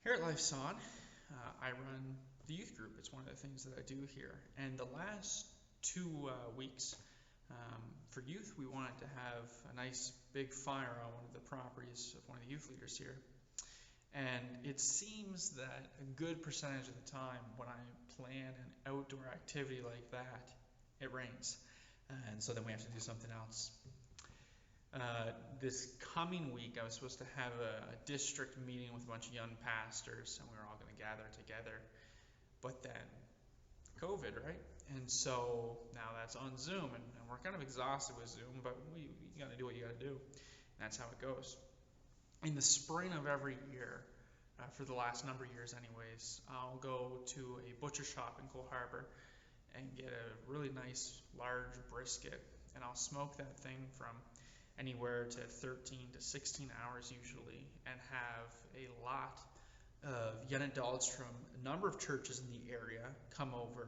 Here at Life's On, I run the youth group. It's one of the things that I do here. And the last 2 weeks for youth, we wanted to have a nice big fire on one of the properties of one of the youth leaders here. And it seems that a good percentage of the time when I plan an outdoor activity like that, it rains. And so then we have to do something else. This coming week, I was supposed to have a district meeting with a bunch of young pastors, and we were all going to gather together. But then COVID, right? And so now that's on Zoom, and we're kind of exhausted with Zoom, but you got to do what you got to do. And that's how it goes. In the spring of every year, for the last number of years anyways, I'll go to a butcher shop in Cole Harbor and get a really nice large brisket, and I'll smoke that thing from anywhere to 13 to 16 hours usually, and have a lot of young adults from a number of churches in the area come over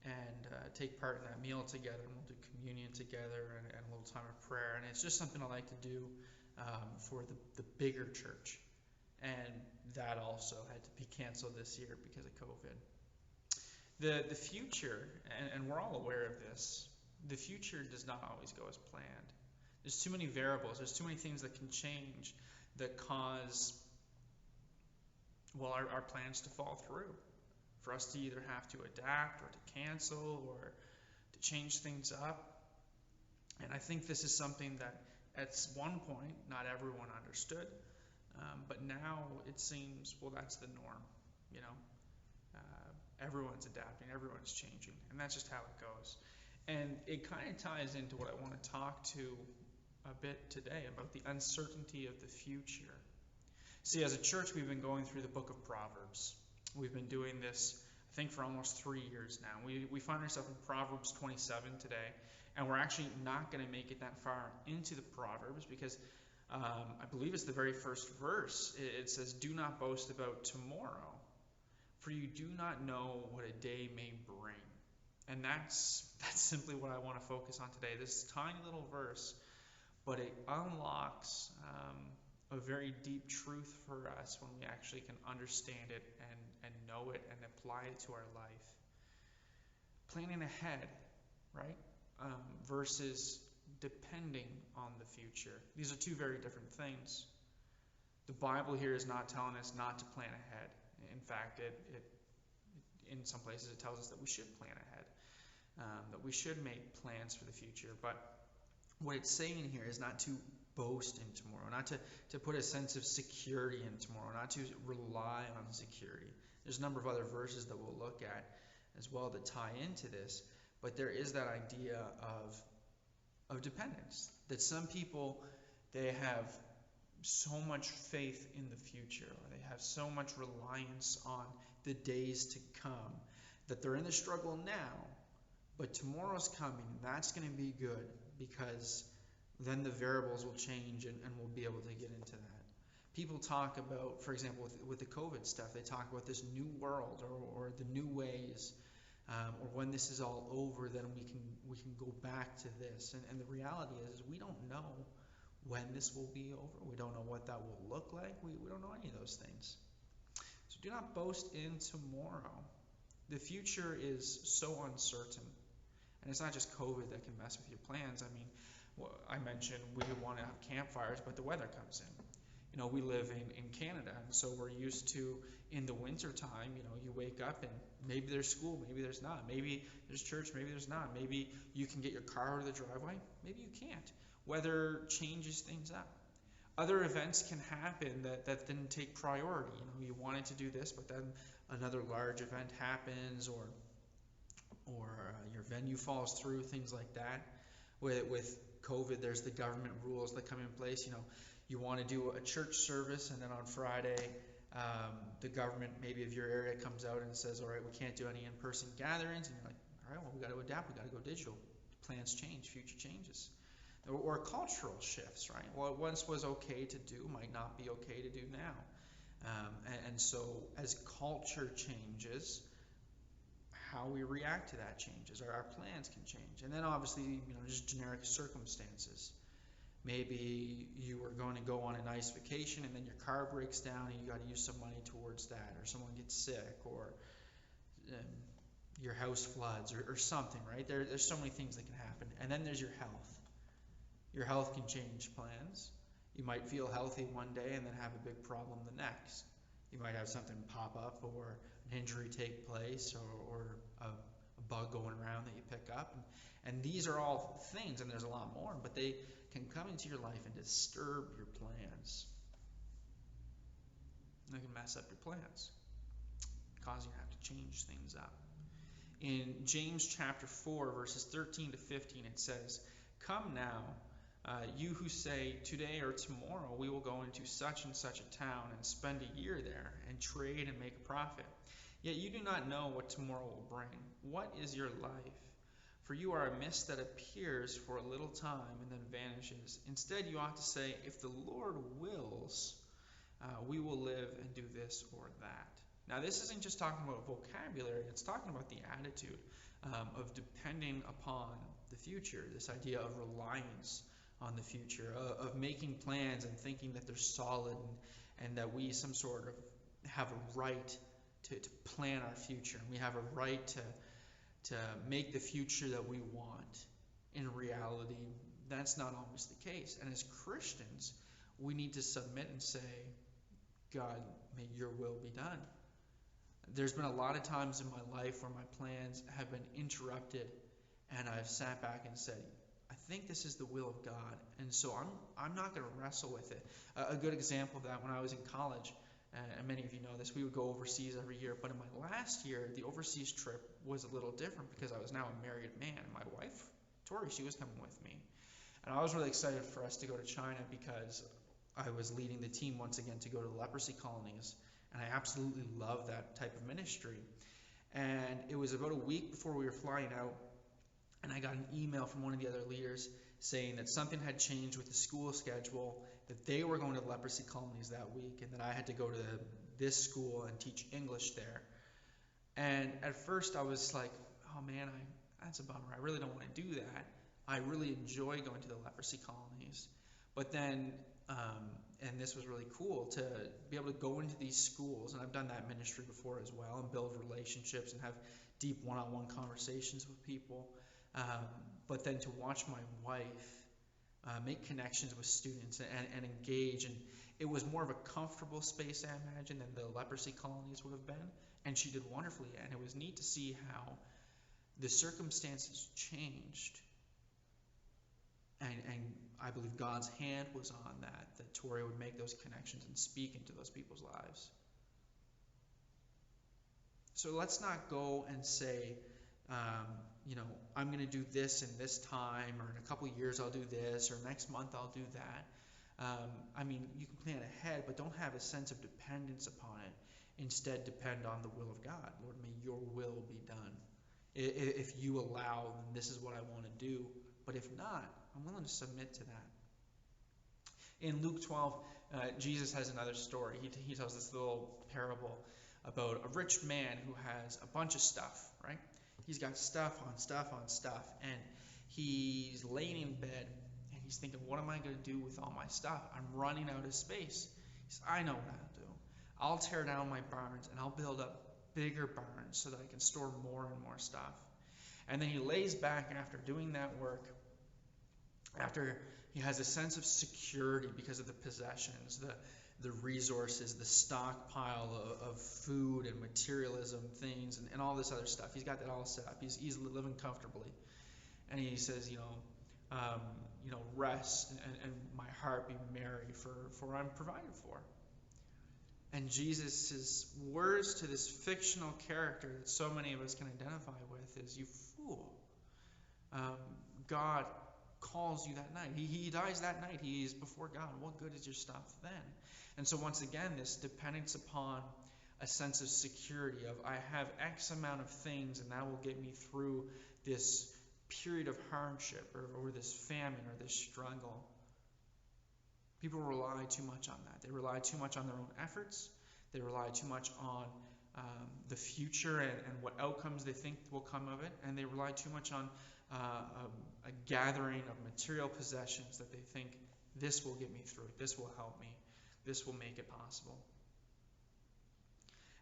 and take part in that meal together, and we'll do communion together and a little time of prayer. And it's just something I like to do for the bigger church, and that also had to be canceled this year because of COVID. The future, and we're all aware of this, the future does not always go as planned. There's too many variables. There's too many things that can change that cause, well, our plans to fall through. For us to either have to adapt or to cancel or to change things up. And I think this is something that at one point not everyone understood. But now it seems, well, that's the norm. You know, everyone's adapting, everyone's changing. And that's just how it goes. And it kind of ties into what I want to talk to a bit today about the uncertainty of the future. See, as a church, we've been going through the book of Proverbs. We've been doing this, I think, for almost 3 years now. We find ourselves in Proverbs 27 today, and we're actually not going to make it that far into the Proverbs because I believe it's the very first verse. It says, "Do not boast about tomorrow, for you do not know what a day may bring." And that's simply what I want to focus on today. This tiny little verse, but it unlocks a very deep truth for us when we actually can understand it and know it and apply it to our life. Planning ahead, right? Versus depending on the future. These are two very different things. The Bible here is not telling us not to plan ahead. In fact, it in some places it tells us that we should plan ahead, that we should make plans for the future. But what it's saying here is not to boast in tomorrow, not to put a sense of security in tomorrow, not to rely on security. There's a number of other verses that we'll look at as well that tie into this, but there is that idea of dependence, that some people, they have so much faith in the future, or they have so much reliance on the days to come, that they're in the struggle now, but tomorrow's coming, and that's going to be good, because then the variables will change and we'll be able to get into that. People talk about, for example, with the COVID stuff, they talk about this new world or the new ways, or when this is all over, then we can go back to this. And the reality is we don't know when this will be over. We don't know what that will look like. We don't know any of those things. So do not boast in tomorrow. The future is so uncertain. And it's not just COVID that can mess with your plans. I mean, I mentioned we want to have campfires, but the weather comes in. You know, we live in Canada, and so we're used to, in the winter time, you know, you wake up and maybe there's school, maybe there's not. Maybe there's church, maybe there's not. Maybe you can get your car out of the driveway, maybe you can't. Weather changes things up. Other events can happen that didn't take priority. You know, you wanted to do this, but then another large event happens, or your venue falls through, things like that. With COVID, there's the government rules that come in place. You know, you want to do a church service, and then on Friday, the government maybe of your area comes out and says, all right, we can't do any in-person gatherings. And you're like, all right, well, we got to adapt. We got to go digital. Plans change, future changes. Or cultural shifts, right? What once was okay to do might not be okay to do now. And so as culture changes, how we react to that changes, or our plans can change. And then obviously, you know, just generic circumstances. Maybe you were going to go on a nice vacation and then your car breaks down and you got to use some money towards that, or someone gets sick, or um, your house floods, or something, right? There's so many things that can happen. And then there's your health. Your health can change plans. You might feel healthy one day and then have a big problem the next. You might have something pop up, or an injury take place, or a bug going around that you pick up. And these are all things, and there's a lot more, but they can come into your life and disturb your plans. They can mess up your plans, cause you to have to change things up. In James chapter 4, verses 13 to 15, it says, "Come now, you who say, today or tomorrow we will go into such and such a town and spend a year there and trade and make a profit. Yet you do not know what tomorrow will bring. What is your life? For you are a mist that appears for a little time and then vanishes. Instead, you ought to say, if the Lord wills, we will live and do this or that." Now, this isn't just talking about vocabulary. It's talking about the attitude of depending upon the future, this idea of reliance on the future, of making plans and thinking that they're solid, and that we some sort of have a right to plan our future, and we have a right to make the future that we want. In reality, that's not always the case. And as Christians, we need to submit and say, God, may your will be done. There's been a lot of times in my life where my plans have been interrupted, and I've sat back and said, I think this is the will of God, and so I'm not going to wrestle with it. A good example of that, when I was in college, and many of you know this, we would go overseas every year. But in my last year, the overseas trip was a little different because I was now a married man. My wife, Tori, she was coming with me. And I was really excited for us to go to China because I was leading the team once again to go to the leprosy colonies. And I absolutely love that type of ministry. And it was about a week before we were flying out, and I got an email from one of the other leaders saying that something had changed with the school schedule, that they were going to leprosy colonies that week, and that I had to go to this school and teach English there. And at first I was like, oh man, that's a bummer. I really don't want to do that. I really enjoy going to the leprosy colonies. But then, and this was really cool, to be able to go into these schools, and I've done that ministry before as well, and build relationships and have deep one-on-one conversations with people. But then to watch my wife make connections with students and engage, and it was more of a comfortable space, I imagine, than the leprosy colonies would have been, and she did wonderfully. And it was neat to see how the circumstances changed, and I believe God's hand was on that Tori would make those connections and speak into those people's lives. So let's not go and say, I'm going to do this in this time, or in a couple of years I'll do this, or next month I'll do that. You can plan ahead, but don't have a sense of dependence upon it. Instead, depend on the will of God. Lord, may your will be done. If you allow, then this is what I want to do. But if not, I'm willing to submit to that. In Luke 12, Jesus has another story. He tells this little parable about a rich man who has a bunch of stuff, right? He's got stuff on stuff on stuff, and he's laying in bed, and he's thinking, what am I going to do with all my stuff? I'm running out of space. He says, I know what I'll do. I'll tear down my barns, and I'll build up bigger barns so that I can store more and more stuff. And then he lays back after doing that work, after he has a sense of security because of the possessions, the resources, the stockpile of food and materialism things, and all this other stuff. He's got that all set up. He's living comfortably. And he says, rest and my heart be merry, for I'm provided for. And Jesus' words to this fictional character that so many of us can identify with is, you fool. God calls you that night. He dies that night. He is before God. What good is your stuff then? And so once again, this dependence upon a sense of security of, I have X amount of things, and that will get me through this period of hardship, or this famine, or this struggle. People rely too much on that. They rely too much on their own efforts. They rely too much on the future and what outcomes they think will come of it. And they rely too much on a gathering of material possessions that they think This will get me through it. This will help me. This will make it possible.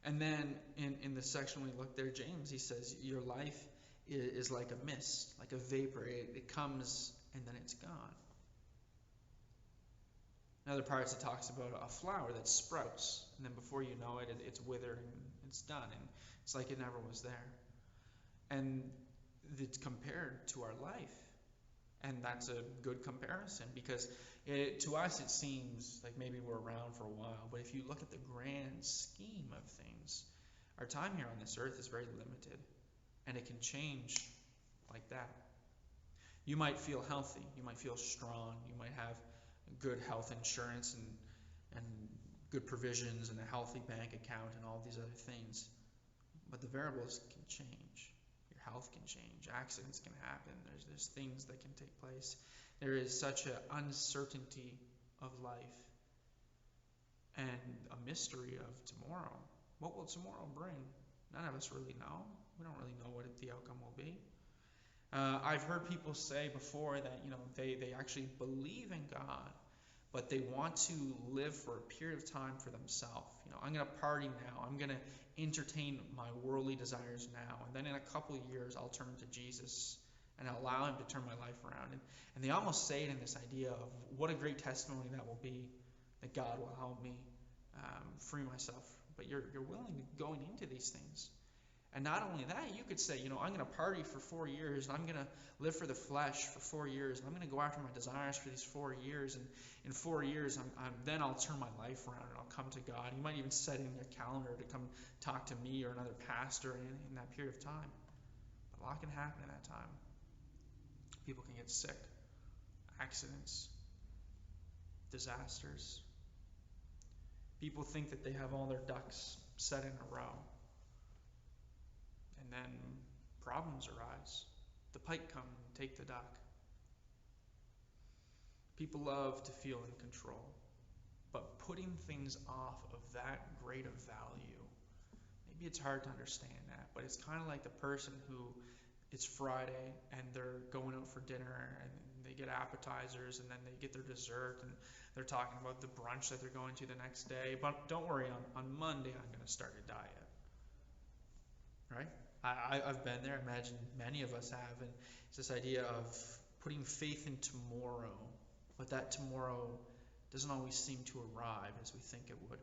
And then in the section we look there, James, he says, your life is like a mist, like a vapor. It comes and then it's gone. In other parts, it talks about a flower that sprouts, and then before you know it, it's withered and it's done, and it's like it never was there. And it's compared to our life, and that's a good comparison, because to us it seems like maybe we're around for a while, but if you look at the grand scheme of things, our time here on this earth is very limited, and it can change like that. You might feel healthy, you might feel strong, you might have good health insurance and good provisions and a healthy bank account and all these other things. But the variables can change. Your health can change. Accidents can happen. There's things that can take place. There is such an uncertainty of life and a mystery of tomorrow. What will tomorrow bring? None of us really know. We don't really know what the outcome will be. I've heard people say before that they actually believe in God, but they want to live for a period of time for themselves. I'm going to party now. I'm going to entertain my worldly desires now, and then in a couple of years I'll turn to Jesus and I'll allow him to turn my life around. And they almost say it in this idea of what a great testimony that will be, that God will help me free myself. But you're willing to going into these things. And not only that, you could say, I'm going to party for 4 years, and I'm going to live for the flesh for 4 years, and I'm going to go after my desires for these 4 years, and in 4 years, then I'll turn my life around and I'll come to God. You might even set in your calendar to come talk to me or another pastor in that period of time. But a lot can happen in that time. People can get sick, accidents, disasters. People think that they have all their ducks set in a row. And then problems arise. The pike come and take the duck. People love to feel in control, but putting things off of that great of value, maybe it's hard to understand that, but it's kind of like the person who, it's Friday and they're going out for dinner and they get appetizers and then they get their dessert and they're talking about the brunch that they're going to the next day. But don't worry, on Monday I'm going to start a diet. Right? I've been there. I imagine many of us have. And it's this idea of putting faith in tomorrow, but that tomorrow doesn't always seem to arrive as we think it would.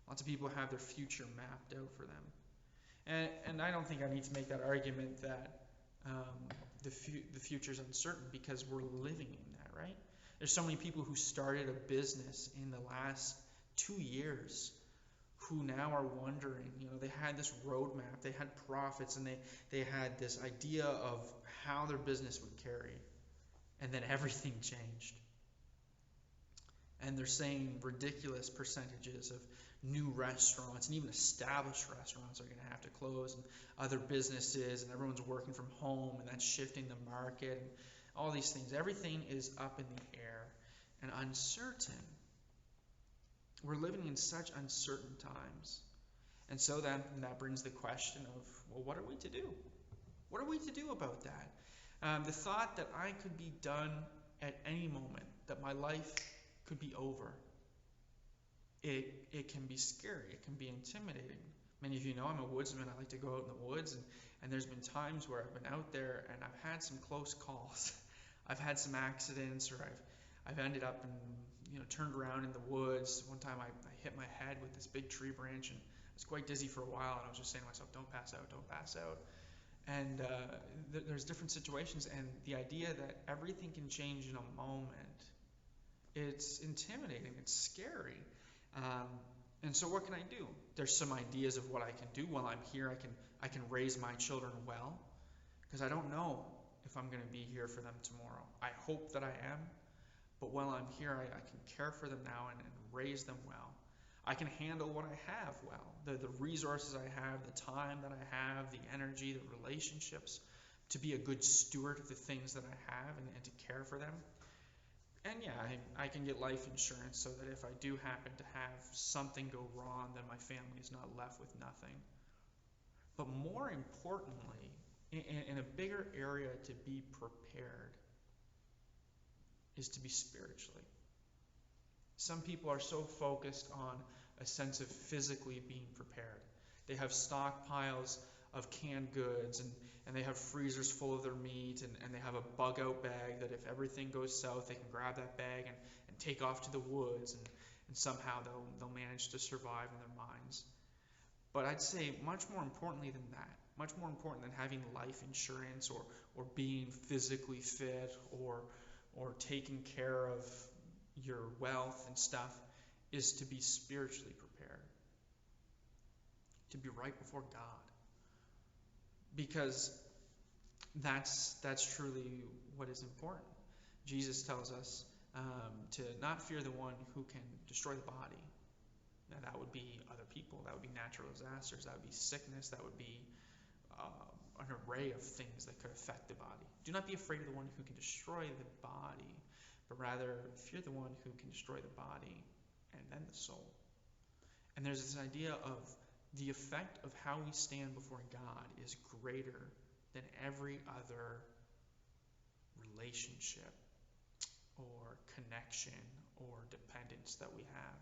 Lots of people have their future mapped out for them. And I don't think I need to make that argument that the future is uncertain, because we're living in that, right? There's so many people who started a business in the last 2 years who now are wondering, they had this roadmap, they had profits, and they had this idea of how their business would carry. And then everything changed. And they're saying ridiculous percentages of new restaurants, and even established restaurants are going to have to close, and other businesses, and everyone's working from home, and that's shifting the market, and all these things. Everything is up in the air and uncertain. We're living in such uncertain times. And so that brings the question of, well, what are we to do? What are we to do about that? The thought that I could be done at any moment, that my life could be over, it can be scary. It can be intimidating. Many of you know I'm a woodsman. I like to go out in the woods, and there's been times where I've been out there and I've had some close calls. I've had some accidents, or I've ended up and turned around in the woods. One time I hit my head with this big tree branch, and I was quite dizzy for a while, and I was just saying to myself, don't pass out, don't pass out. And there's different situations, and the idea that everything can change in a moment, it's intimidating, it's scary. And so what can I do? There's some ideas of what I can do while I'm here. I can raise my children well, because I don't know if I'm going to be here for them tomorrow. I hope that I am, but while I'm here, I can care for them now and raise them well. I can handle what I have well, the resources I have, the time that I have, the energy, the relationships, to be a good steward of the things that I have and to care for them. And yeah, I can get life insurance so that if I do happen to have something go wrong, then my family is not left with nothing. But more importantly, in a bigger area, to be prepared. is to be spiritually. Some people are so focused on a sense of physically being prepared. They have stockpiles of canned goods, and they have freezers full of their meat, and they have a bug out bag that if everything goes south, they can grab that bag and take off to the woods, and somehow they'll manage to survive in their minds. But I'd say much more importantly than that, much more important than having life insurance or being physically fit or taking care of your wealth and stuff, is to be spiritually prepared, to be right before God, because that's truly what is important. Jesus tells us to not fear the one who can destroy the body. Now, that would be other people, that would be natural disasters, that would be sickness, that would be an array of things that could affect the body. Do not be afraid of the one who can destroy the body, but rather fear the one who can destroy the body and then the soul. And there's this idea of the effect of how we stand before God is greater than every other relationship or connection or dependence that we have.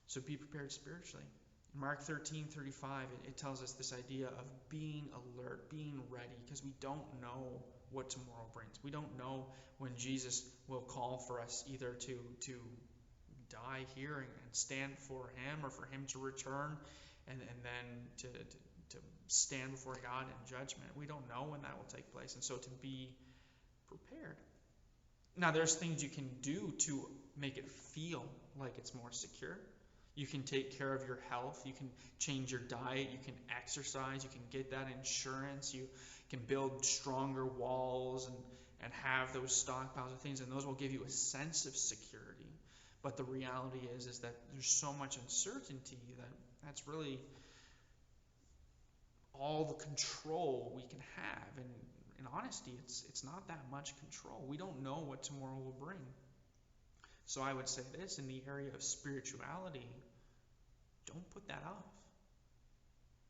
So be prepared spiritually. In Mark 13:35, it tells us this idea of being alert, being ready, because we don't know what tomorrow brings. We don't know when Jesus will call for us either to die here and stand for him, or for him to return and then to stand before God in judgment. We don't know when that will take place, and so to be prepared. Now, there's things you can do to make it feel like it's more secure. You can take care of your health. You can change your diet. You can exercise. You can get that insurance. You can build stronger walls and have those stockpiles of things, and those will give you a sense of security. But the reality is that there's so much uncertainty that's really all the control we can have. And in honesty, it's not that much control. We don't know what tomorrow will bring. So I would say this, in the area of spirituality, don't put that off.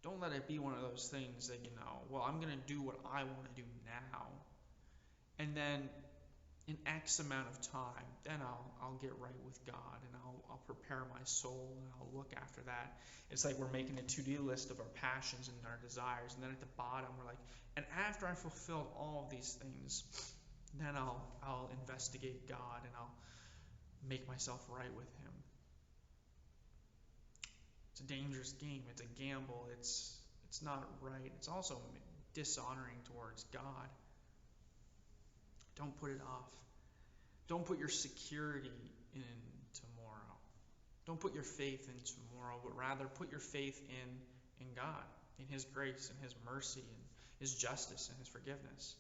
Don't let it be one of those things that, well, I'm going to do what I want to do now. And then in X amount of time, then I'll get right with God, and I'll prepare my soul, and I'll look after that. It's like we're making a to-do list of our passions and our desires, and then at the bottom we're like, and after I fulfilled all of these things, then I'll investigate God, and I'll make myself right with him. It's a dangerous game. It's a gamble. It's not right. It's also dishonoring towards God. Don't put it off. Don't put your security in tomorrow. Don't put your faith in tomorrow, but rather put your faith in God, in his grace and his mercy and his justice and his forgiveness.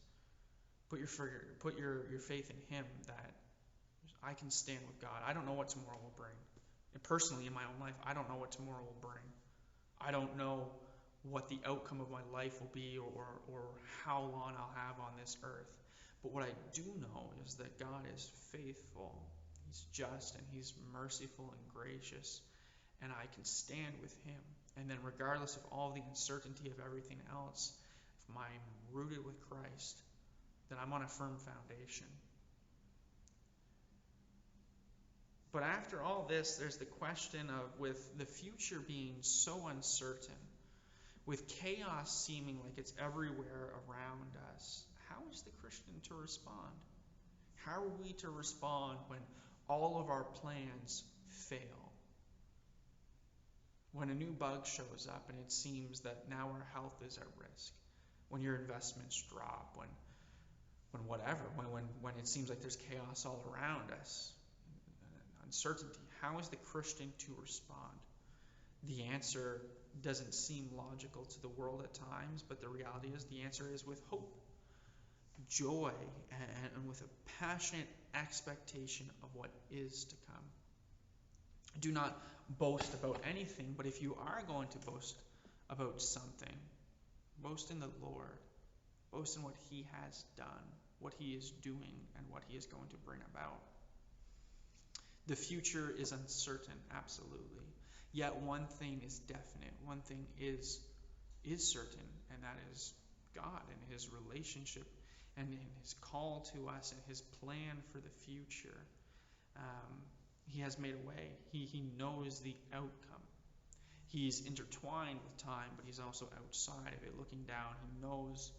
Put your faith in him, that I can stand with God. I don't know what tomorrow will bring. And personally, in my own life, I don't know what tomorrow will bring. I don't know what the outcome of my life will be, or how long I'll have on this earth. But what I do know is that God is faithful, he's just, and he's merciful and gracious, and I can stand with him. And then regardless of all the uncertainty of everything else, if I'm rooted with Christ, then I'm on a firm foundation. But after all this, there's the question of, with the future being so uncertain, with chaos seeming like it's everywhere around us, how is the Christian to respond? How are we to respond when all of our plans fail? When a new bug shows up and it seems that now our health is at risk, when your investments drop, when it seems like there's chaos all around us, uncertainty, how is the Christian to respond? The answer doesn't seem logical to the world at times, but the reality is the answer is with hope, joy, and with a passionate expectation of what is to come. Do not boast about anything, but if you are going to boast about something, boast in the Lord. Boast in what he has done, what he is doing, and what he is going to bring about. The future is uncertain, absolutely. Yet one thing is definite. One thing is certain, and that is God and his relationship and in his call to us and his plan for the future. He has made a way. He knows the outcome. He's intertwined with time, but he's also outside of it, looking down. He knows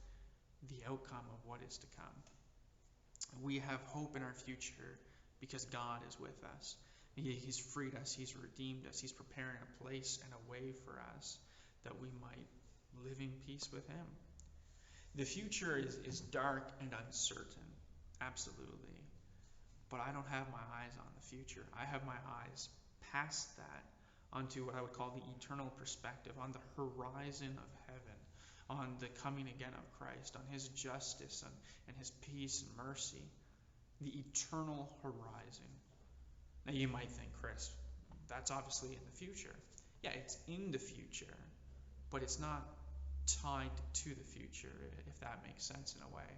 the outcome of what is to come. We have hope in our future because God is with us. He's freed us. He's redeemed us. He's preparing a place and a way for us that we might live in peace with him. The future is dark and uncertain, absolutely. But I don't have my eyes on the future. I have my eyes past that onto what I would call the eternal perspective, on the horizon of heaven, on the coming again of Christ, on his justice and his peace and mercy, the eternal horizon. Now you might think, Chris, that's obviously in the future. Yeah, it's in the future, but it's not tied to the future, if that makes sense in a way.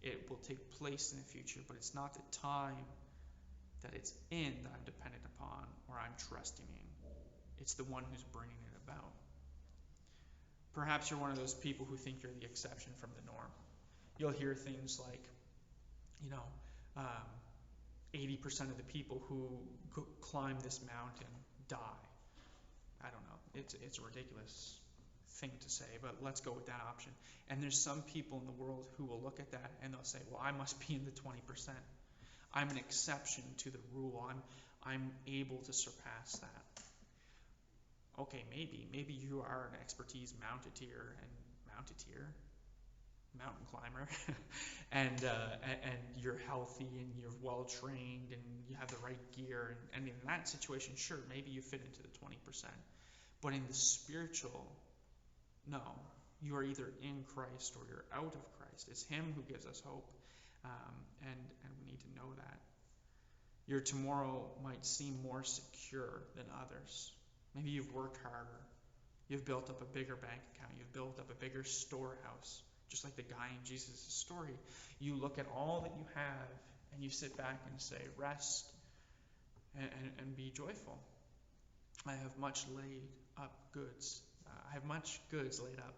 It will take place in the future, but it's not the time that it's in that I'm dependent upon or I'm trusting in. It's the one who's bringing it about. Perhaps you're one of those people who think you're the exception from the norm. You'll hear things like, 80% of the people who climb this mountain die. I don't know. It's a ridiculous thing to say, but let's go with that option. And there's some people in the world who will look at that and they'll say, well, I must be in the 20%. I'm an exception to the rule. I'm able to surpass that. Okay, maybe you are an expertise mountain climber, and you're healthy and you're well trained and you have the right gear, and in that situation, sure, maybe you fit into the 20%. But in the spiritual, no, you are either in Christ or you're out of Christ. It's him who gives us hope, and we need to know that. Your tomorrow might seem more secure than others. Maybe you've worked harder. You've built up a bigger bank account. You've built up a bigger storehouse. Just like the guy in Jesus' story. You look at all that you have and you sit back and say, rest and be joyful. I have much laid up goods. I have much goods laid up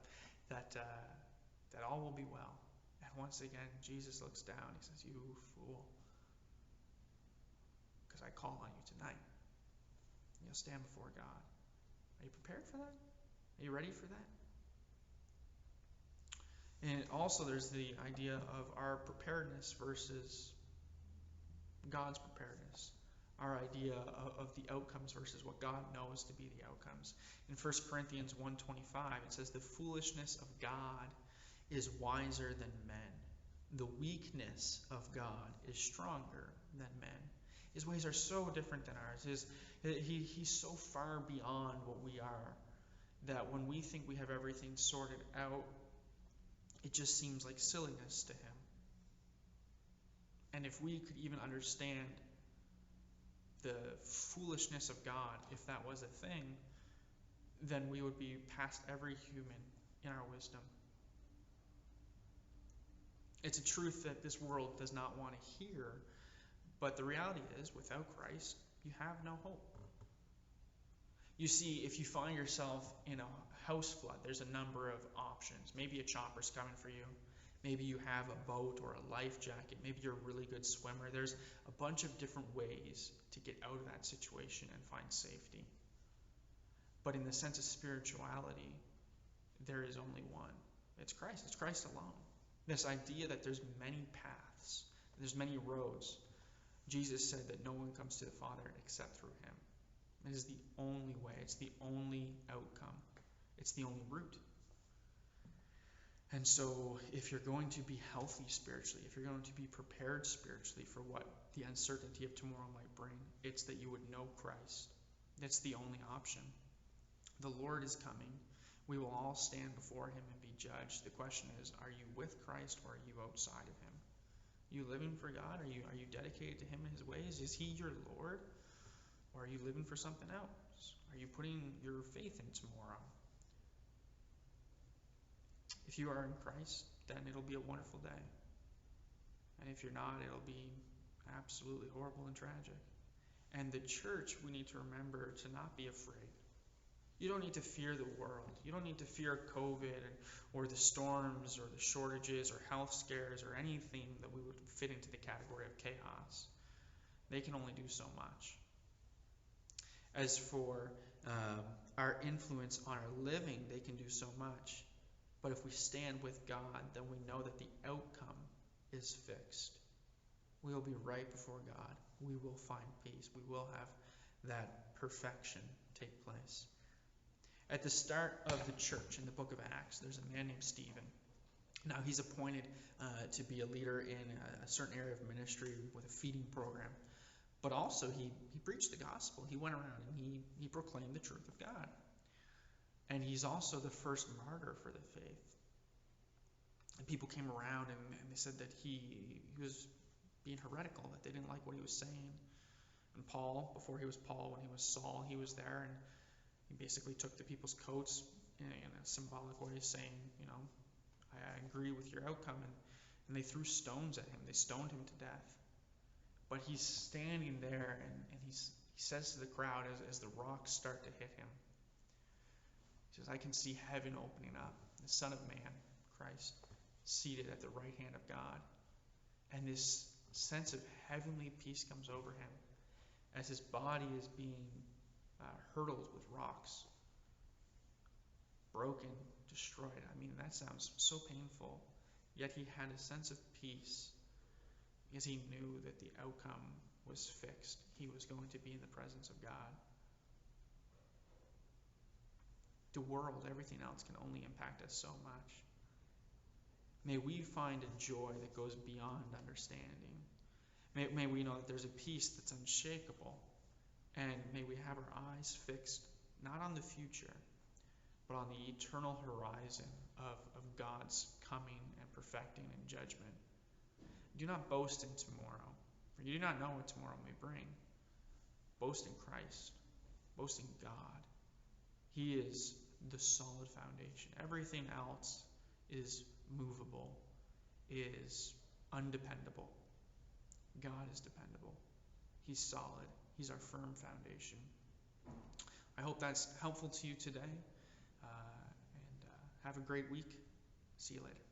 that all will be well. And once again, Jesus looks down. He says, you fool. Because I call on you tonight. You'll stand before God. Are you prepared for that? Are you ready for that? And also there's the idea of our preparedness versus God's preparedness. Our idea of the outcomes versus what God knows to be the outcomes. In 1 Corinthians 1:25, it says, the foolishness of God is wiser than men. The weakness of God is stronger than men. His ways are so different than ours. He's so far beyond what we are that when we think we have everything sorted out, it just seems like silliness to him. And if we could even understand the foolishness of God, if that was a thing, then we would be past every human in our wisdom. It's a truth that this world does not want to hear, but the reality is, without Christ, you have no hope. You see, if you find yourself in a house flood, there's a number of options. Maybe a chopper's coming for you. Maybe you have a boat or a life jacket. Maybe you're a really good swimmer. There's a bunch of different ways to get out of that situation and find safety. But in the sense of spirituality, there is only one. It's Christ. It's Christ alone. This idea that there's many paths, there's many roads. Jesus said that no one comes to the Father except through him. It is the only way. It's the only outcome. It's the only route. And so if you're going to be healthy spiritually, if you're going to be prepared spiritually for what the uncertainty of tomorrow might bring, it's that you would know Christ. That's the only option. The Lord is coming. We will all stand before him and be judged. The question is, are you with Christ or are you outside of him? Are you living for God? Are you dedicated to him and his ways? Is he your Lord? Or are you living for something else? Are you putting your faith in tomorrow? If you are in Christ, then it'll be a wonderful day. And if you're not, it'll be absolutely horrible and tragic. And the church, we need to remember to not be afraid. You don't need to fear the world. You don't need to fear COVID or the storms or the shortages or health scares or anything that we would fit into the category of chaos. They can only do so much. As for our influence on our living, they can do so much. But if we stand with God, then we know that the outcome is fixed. We will be right before God. We will find peace. We will have that perfection take place. At the start of the church in the book of Acts, there's a man named Stephen. Now, he's appointed to be a leader in a certain area of ministry with a feeding program. But also, he preached the gospel. He went around and he proclaimed the truth of God. And he's also the first martyr for the faith. And people came around and they said that he was being heretical, that they didn't like what he was saying. And Paul, before he was Paul, when he was Saul, he was there, and he basically took the people's coats in a symbolic way, saying, I agree with your outcome. And they threw stones at him. They stoned him to death. But he's standing there, and he says to the crowd as the rocks start to hit him, he says, I can see heaven opening up, the Son of Man, Christ, seated at the right hand of God. And this sense of heavenly peace comes over him as his body is being hurtled with rocks, broken, destroyed. I mean, that sounds so painful. Yet he had a sense of peace because he knew that the outcome was fixed. He was going to be in the presence of God. The world, everything else, can only impact us so much. May we find a joy that goes beyond understanding. May we know that there's a peace that's unshakable. And may we have our eyes fixed not on the future, but on the eternal horizon of God's coming and perfecting and judgment. Do not boast in tomorrow, for you do not know what tomorrow may bring. Boast in Christ. Boast in God. He is the solid foundation. Everything else is movable, is undependable. God is dependable. He's solid. He's our firm foundation. I hope that's helpful to you today. And have a great week. See you later.